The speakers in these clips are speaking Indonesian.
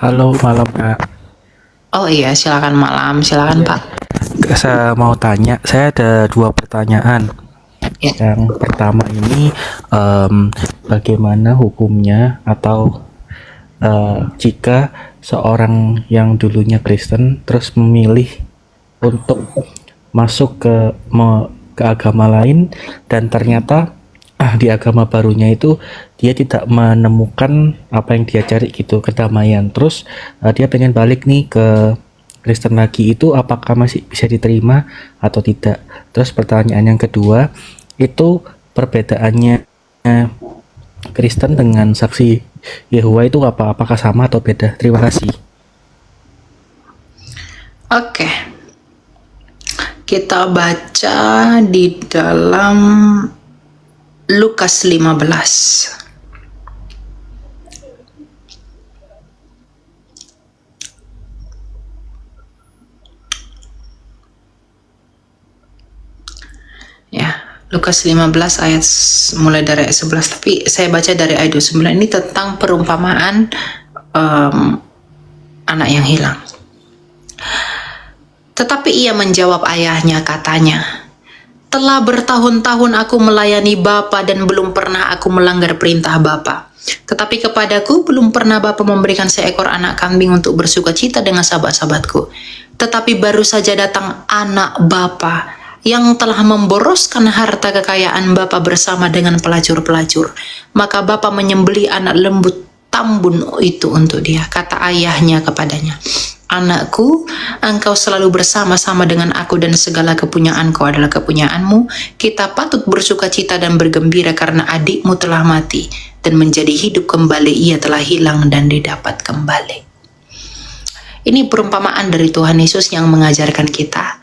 Halo, malam Kak. Oh iya, silakan malam, silakan Iya. Pak. Saya mau tanya, saya ada dua pertanyaan. Ya, Yang pertama ini, em, bagaimana hukumnya atau jika seorang yang dulunya Kristen terus memilih untuk masuk ke agama lain dan ternyata di agama barunya itu dia tidak menemukan apa yang dia cari gitu, kedamaian. Terus dia pengen balik nih ke Kristen lagi, itu apakah masih bisa diterima atau tidak? Terus pertanyaan yang kedua, itu perbedaannya Kristen dengan saksi Yehova itu apa? Apakah sama atau beda? Terima kasih. oke. Kita baca di dalam Lukas 15. Ya, Lukas 15 ayat mulai dari ayat 11, tapi saya baca dari ayat 29. Ini tentang perumpamaan em, anak yang hilang. Tetapi ia menjawab ayahnya, katanya, "Telah bertahun-tahun aku melayani Bapa dan belum pernah aku melanggar perintah Bapa. Tetapi kepadaku belum pernah Bapa memberikan seekor anak kambing untuk bersukacita dengan sahabat-sahabatku. Tetapi baru saja datang anak Bapa yang telah memboroskan harta kekayaan Bapa bersama dengan pelacur-pelacur. Maka Bapa menyembelih anak lembut tambun itu untuk dia." Kata ayahnya kepadanya, "Anakku, engkau selalu bersama-sama dengan aku dan segala kepunyaanku adalah kepunyaanmu. Kita patut bersukacita dan bergembira karena adikmu telah mati dan menjadi hidup kembali. Ia telah hilang dan didapat kembali." Ini perumpamaan dari Tuhan Yesus yang mengajarkan kita,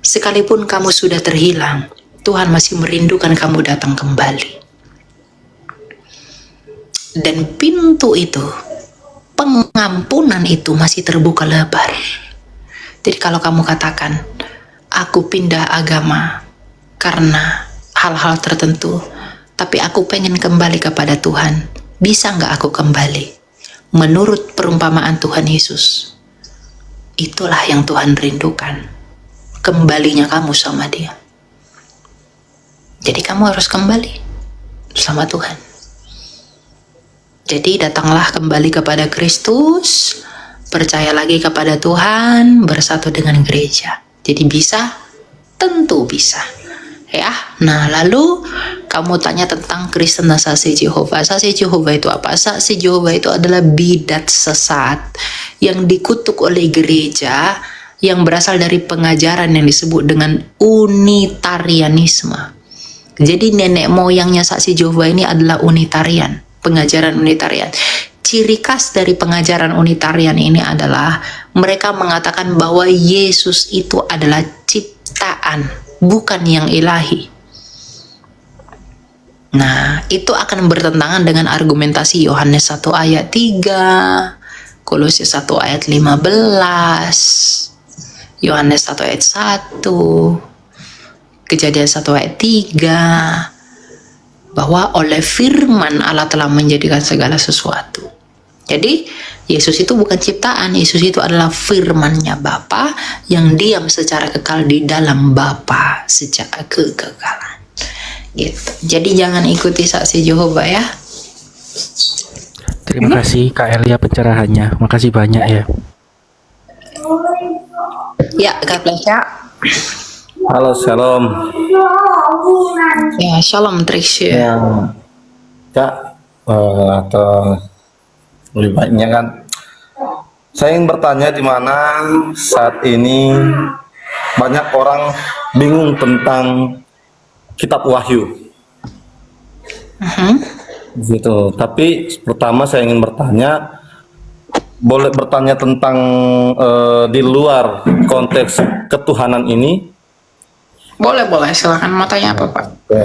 sekalipun kamu sudah terhilang, Tuhan masih merindukan kamu datang kembali. Dan pintu itu, pengampunan itu masih terbuka lebar. Jadi kalau kamu katakan, aku pindah agama karena hal-hal tertentu, tapi aku pengen kembali kepada Tuhan, bisa nggak aku kembali? Menurut perumpamaan Tuhan Yesus, itulah yang Tuhan rindukan, kembalinya kamu sama Dia. Jadi kamu harus kembali sama Tuhan. Jadi datanglah kembali kepada Kristus, percaya lagi kepada Tuhan, bersatu dengan gereja. Jadi bisa? Tentu bisa. Ya, nah lalu kamu tanya tentang Kristen dan saksi Jehovah. Saksi Jehovah itu apa? Saksi Jehovah itu adalah bidat sesat yang dikutuk oleh gereja, yang berasal dari pengajaran yang disebut dengan Unitarianisme. Jadi nenek moyangnya saksi Jehovah ini adalah Unitarian, pengajaran Unitarian. Ciri khas dari pengajaran Unitarian ini adalah mereka mengatakan bahwa Yesus itu adalah ciptaan, bukan yang ilahi. Nah, itu akan bertentangan dengan argumentasi Yohanes 1 ayat 3, Kolose 1 ayat 15, Yohanes 1 ayat 1, Kejadian 1 ayat 3, bahwa oleh firman Allah telah menjadikan segala sesuatu. Jadi Yesus itu bukan ciptaan, Yesus itu adalah firman-Nya Bapa yang diam secara kekal di dalam Bapa sejak kekekalan. Gitu. Jadi jangan ikuti saksi Jehovah ya. Terima kasih Kak Elia pencerahannya. Makasih banyak ya. Ya, God bless ya. Halo, shalom. Ya, shalom Tricia. Yang Kak, atau lebih baiknya kan, saya ingin bertanya di mana saat ini banyak orang bingung tentang Kitab Wahyu, gitu. Tapi pertama saya ingin bertanya, boleh bertanya tentang di luar konteks ketuhanan ini? Boleh, silakan. Mau tanya apa, Pak? Oke.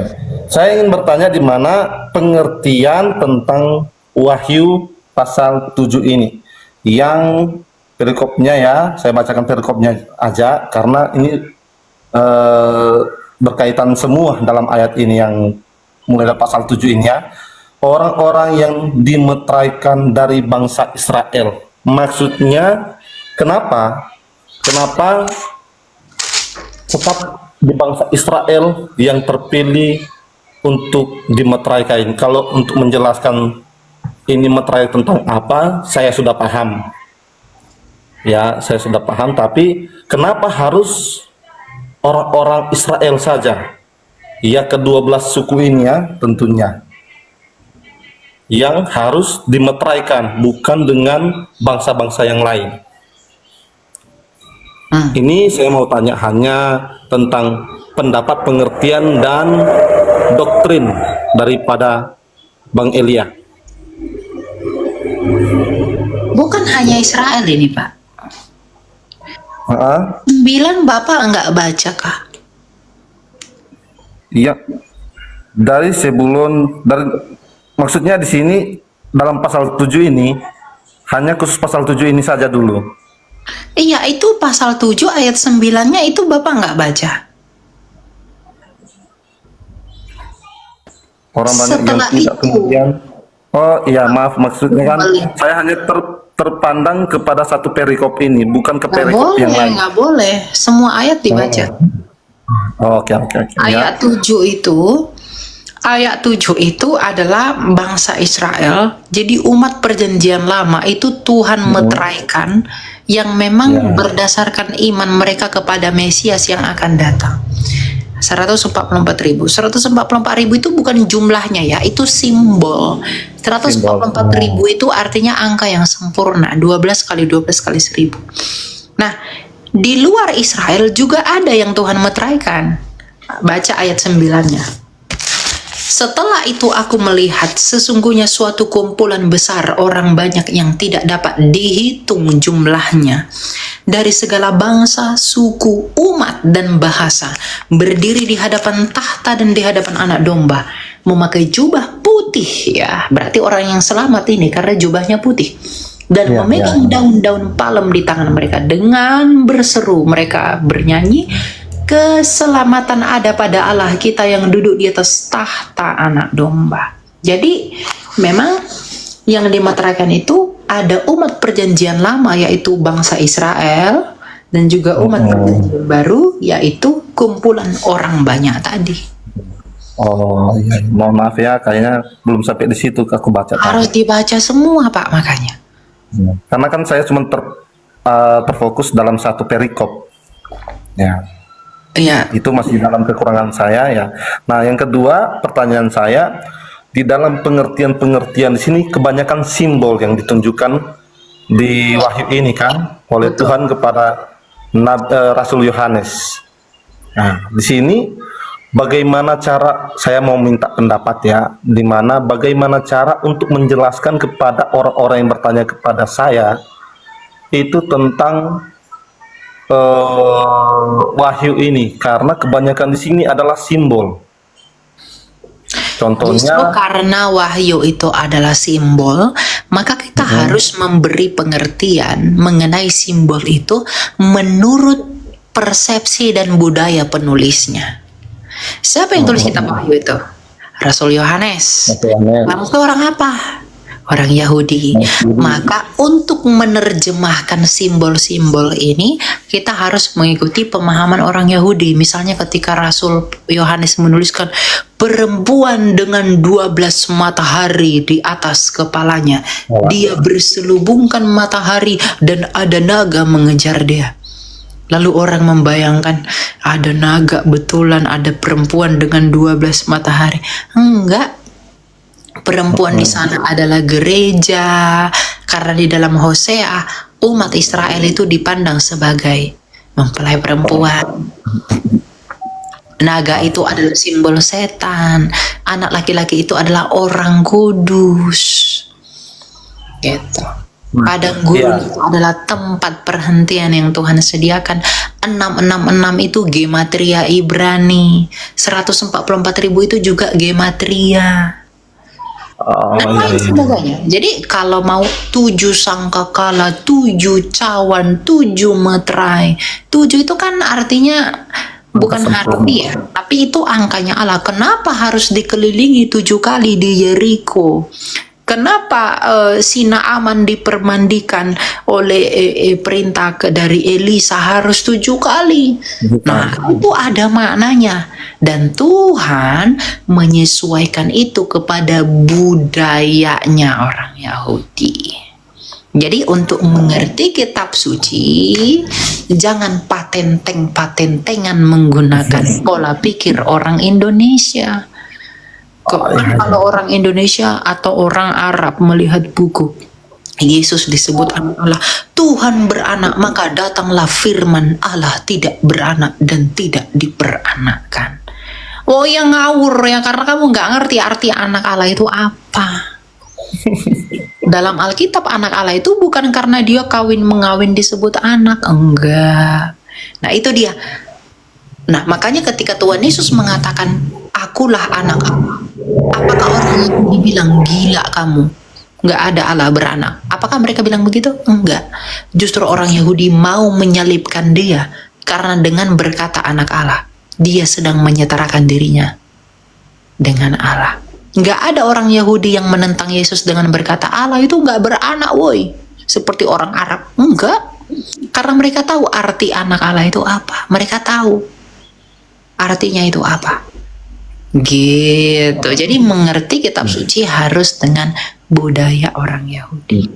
Saya ingin bertanya di mana pengertian tentang Wahyu pasal 7 ini. Yang perikopnya ya, saya bacakan perikopnya aja karena ini berkaitan semua dalam ayat ini yang mulai dari pasal 7 ini ya. Orang-orang yang dimeteraikan dari bangsa Israel. Maksudnya kenapa? Kenapa tetap di bangsa Israel yang terpilih untuk dimeteraikan? Kalau untuk menjelaskan ini meterai tentang apa, saya sudah paham. Ya, saya sudah paham, tapi kenapa harus orang-orang Israel saja? Ya, ke-12 suku ini ya, tentunya. Yang harus dimeteraikan, bukan dengan bangsa-bangsa yang lain. Ini saya mau tanya hanya tentang pendapat, pengertian, dan doktrin daripada Bang Elia. Bukan hanya Israel ini, Pak. 9 Bapak enggak baca kah? Iya, maksudnya di sini dalam pasal 7 ini hanya khusus pasal 7 ini saja dulu. Iya, itu pasal 7 ayat 9-nya itu Bapak enggak baca. Orang banyak yang Setelah tidak itu, kemudian. Oh iya, maaf, maksudnya kan saya hanya terpandang kepada satu perikop ini, bukan ke perikop yang lain. nggak boleh. Semua ayat dibaca. Oke. Ayat 7 itu adalah bangsa Israel. Jadi umat perjanjian lama itu Tuhan meteraikan yang memang berdasarkan iman mereka kepada Mesias yang akan datang. 144.000 itu bukan jumlahnya ya, itu simbol. 144.000 itu artinya angka yang sempurna, 12 kali 12 kali 1000. Nah, di luar Israel juga ada yang Tuhan meteraikan. Baca ayat 9-nya. Setelah itu aku melihat sesungguhnya suatu kumpulan besar orang banyak yang tidak dapat dihitung jumlahnya, dari segala bangsa, suku, umat, dan bahasa, berdiri di hadapan tahta dan di hadapan Anak Domba, memakai jubah putih, ya berarti orang yang selamat ini karena jubahnya putih, dan memegang daun-daun palem di tangan mereka. Dengan berseru mereka bernyanyi, keselamatan ada pada Allah kita yang duduk di atas tahta Anak Domba. Jadi memang yang dimeteraikan itu ada umat perjanjian lama yaitu bangsa Israel, dan juga umat perjanjian baru yaitu kumpulan orang banyak tadi. Oh iya, mohon maaf ya, kayaknya belum sampai di situ aku baca. Harus dibaca semua Pak, makanya. Karena kan saya cuma terfokus dalam satu perikop. Ya. Iya. Itu masih dalam kekurangan saya ya. Nah, yang kedua, pertanyaan saya, di dalam pengertian-pengertian di sini kebanyakan simbol yang ditunjukkan di Wahyu ini kan oleh Tuhan kepada Rasul Yohanes. Nah, di sini bagaimana cara, saya mau minta pendapat ya, di mana bagaimana cara untuk menjelaskan kepada orang-orang yang bertanya kepada saya itu tentang Wahyu ini, karena kebanyakan di sini adalah simbol. Contohnya, justru karena Wahyu itu adalah simbol, maka kita harus memberi pengertian mengenai simbol itu menurut persepsi dan budaya penulisnya. Siapa yang tulis kitab Wahyu itu? Rasul Yohanes. Lalu orang apa? Orang Yahudi. Maka untuk menerjemahkan simbol-simbol ini kita harus mengikuti pemahaman orang Yahudi. Misalnya ketika Rasul Yohanes menuliskan perempuan dengan 12 matahari di atas kepalanya, dia berselubungkan matahari dan ada naga mengejar dia. Lalu orang membayangkan ada naga betulan, ada perempuan dengan 12 matahari. Enggak. Perempuan di sana adalah gereja, karena di dalam Hosea umat Israel itu dipandang sebagai mempelai perempuan. Naga itu adalah simbol setan, anak laki-laki itu adalah orang kudus. Gitu. Padang gurun itu adalah tempat perhentian yang Tuhan sediakan. 666 itu gematria Ibrani, 144.000 itu juga gematria. Dan lain sebagainya. Jadi kalau mau 7 sangkakala, 7 cawan, 7 meterai, 7 itu kan artinya bukan harfiah, tapi itu angkanya Allah. Kenapa harus dikelilingi 7 kali di Yeriko? Kenapa si Naaman dipermandikan oleh perintah dari Elisa harus 7 kali? Nah, itu ada maknanya. Dan Tuhan menyesuaikan itu kepada budayanya orang Yahudi. Jadi untuk mengerti kitab suci, jangan patentengan menggunakan pola pikir orang Indonesia. Kalau orang Indonesia atau orang Arab melihat buku Yesus disebut anak Allah, Tuhan beranak, maka datanglah firman Allah tidak beranak dan tidak diperanakkan. Oh yang ngawur ya, karena kamu nggak ngerti arti anak Allah itu apa. Dalam Alkitab anak Allah itu bukan karena dia kawin mengawin disebut anak, enggak. Nah itu dia. Nah makanya ketika Tuhan Yesus mengatakan akulah anak Allah, apakah orang Yahudi bilang gila kamu? Nggak ada Allah beranak. Apakah mereka bilang begitu? Enggak. Justru orang Yahudi mau menyalibkan dia karena dengan berkata anak Allah, dia sedang menyetarakan dirinya dengan Allah. Nggak ada orang Yahudi yang menentang Yesus dengan berkata Allah itu nggak beranak, woi. Seperti orang Arab. Enggak. Karena mereka tahu arti anak Allah itu apa. Mereka tahu artinya itu apa. Gitu. Jadi mengerti kitab suci harus dengan budaya orang Yahudi.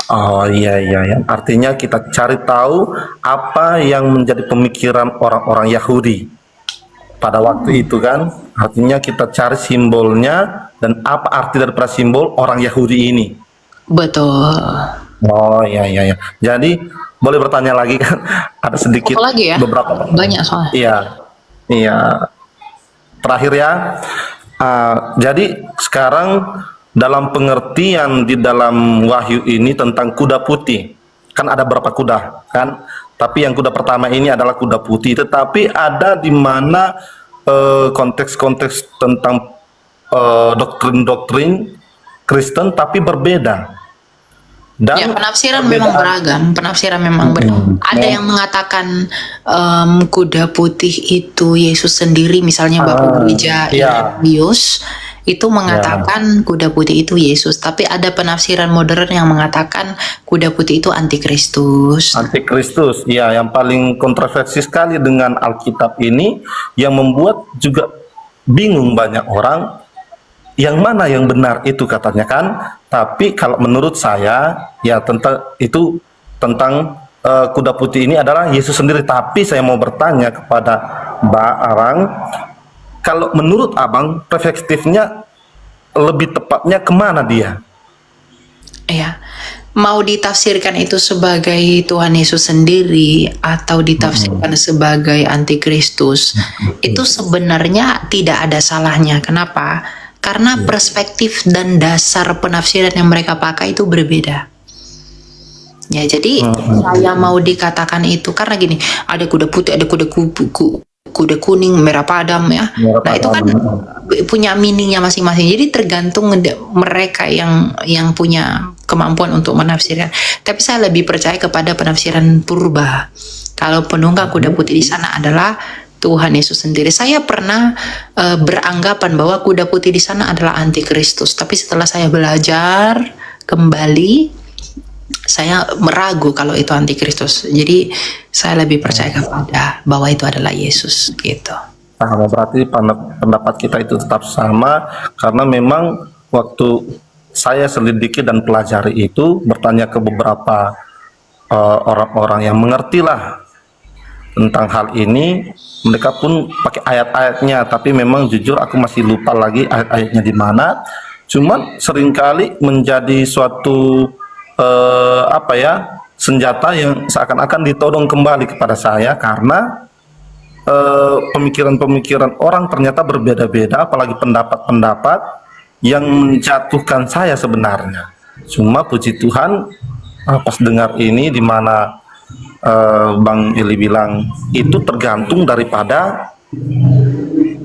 Oh iya iya ya. Artinya kita cari tahu apa yang menjadi pemikiran orang-orang Yahudi pada waktu itu kan. Artinya kita cari simbolnya dan apa arti daripada simbol orang Yahudi ini. Betul. Oh iya iya ya. Jadi boleh bertanya lagi kan? Ada sedikit Apa lagi ya? beberapa. Banyak soalnya. Iya. Iya. Terakhir ya, jadi sekarang dalam pengertian di dalam Wahyu ini tentang kuda putih, kan ada berapa kuda kan? Tapi yang kuda pertama ini adalah kuda putih, tetapi ada di mana konteks-konteks tentang doktrin-doktrin Kristen tapi berbeda. Dan Ya, penafsiran memang beragam. Penafsiran memang beragam. Ada yang mengatakan kuda putih itu Yesus sendiri, misalnya Bapak Gereja Irenaeus itu mengatakan kuda putih itu Yesus. Tapi ada penafsiran modern yang mengatakan kuda putih itu antikristus. Antikristus, ya, yang paling kontroversi sekali dengan Alkitab ini, yang membuat juga bingung banyak orang. Yang mana yang benar itu katanya kan, tapi kalau menurut saya ya tentang kuda putih ini adalah Yesus sendiri. Tapi saya mau bertanya kepada Mbak Arang, kalau menurut Abang perspektifnya lebih tepatnya kemana dia? Ya, mau ditafsirkan itu sebagai Tuhan Yesus sendiri atau ditafsirkan sebagai antikristus, itu sebenarnya tidak ada salahnya. Kenapa? Karena perspektif dan dasar penafsiran yang mereka pakai itu berbeda. Ya, jadi saya mau dikatakan itu karena gini, ada kuda putih, ada kuda kuning, merah padam ya. Nah, itu kan punya meaningnya masing-masing. Jadi tergantung mereka yang punya kemampuan untuk menafsirkan. Tapi saya lebih percaya kepada penafsiran purba. Kalau penunggang kuda putih di sana adalah Tuhan Yesus sendiri. Saya pernah beranggapan bahwa kuda putih di sana adalah antikristus, tapi setelah saya belajar kembali, saya meragu kalau itu antikristus. Jadi saya lebih percaya kepada bahwa itu adalah Yesus, gitu. Nah, berarti pendapat kita itu tetap sama, karena memang waktu saya selidiki dan pelajari itu, bertanya ke beberapa orang-orang yang mengertilah tentang hal ini, mereka pun pakai ayat-ayatnya, tapi memang jujur aku masih lupa lagi ayat-ayatnya di mana. Cuman seringkali menjadi suatu senjata yang seakan-akan ditodong kembali kepada saya, karena pemikiran-pemikiran orang ternyata berbeda-beda, apalagi pendapat-pendapat yang menjatuhkan saya sebenarnya. Cuma puji Tuhan, pas dengar ini di mana Bang Ili bilang itu tergantung daripada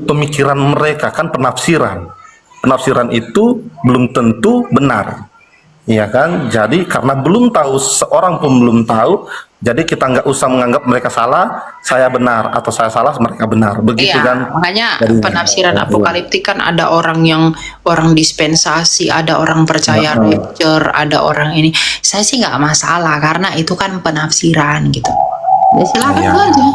pemikiran mereka kan, penafsiran itu belum tentu benar. Iya kan? Jadi karena belum tahu, seorang pun belum tahu, jadi kita nggak usah menganggap mereka salah, saya benar, atau saya salah, mereka benar. Begitu Iya, kan? makanya Jadi, penafsiran apokaliptik kan ada orang yang orang dispensasi, ada orang percaya rapture, ada orang ini. Saya sih nggak masalah karena itu kan penafsiran gitu. Ya silakan Iya. aja.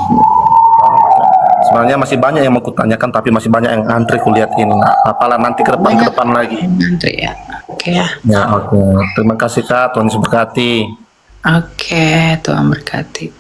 Sebenarnya masih banyak yang mau kutanyakan, tapi masih banyak yang antri kulihat ini. Nah, apalah nanti ke depan lagi. Nanti ya. Oke ya. Ya, oke. Terima kasih Kak, Tuhan Yesus berkati. Oke, Tuhan berkati.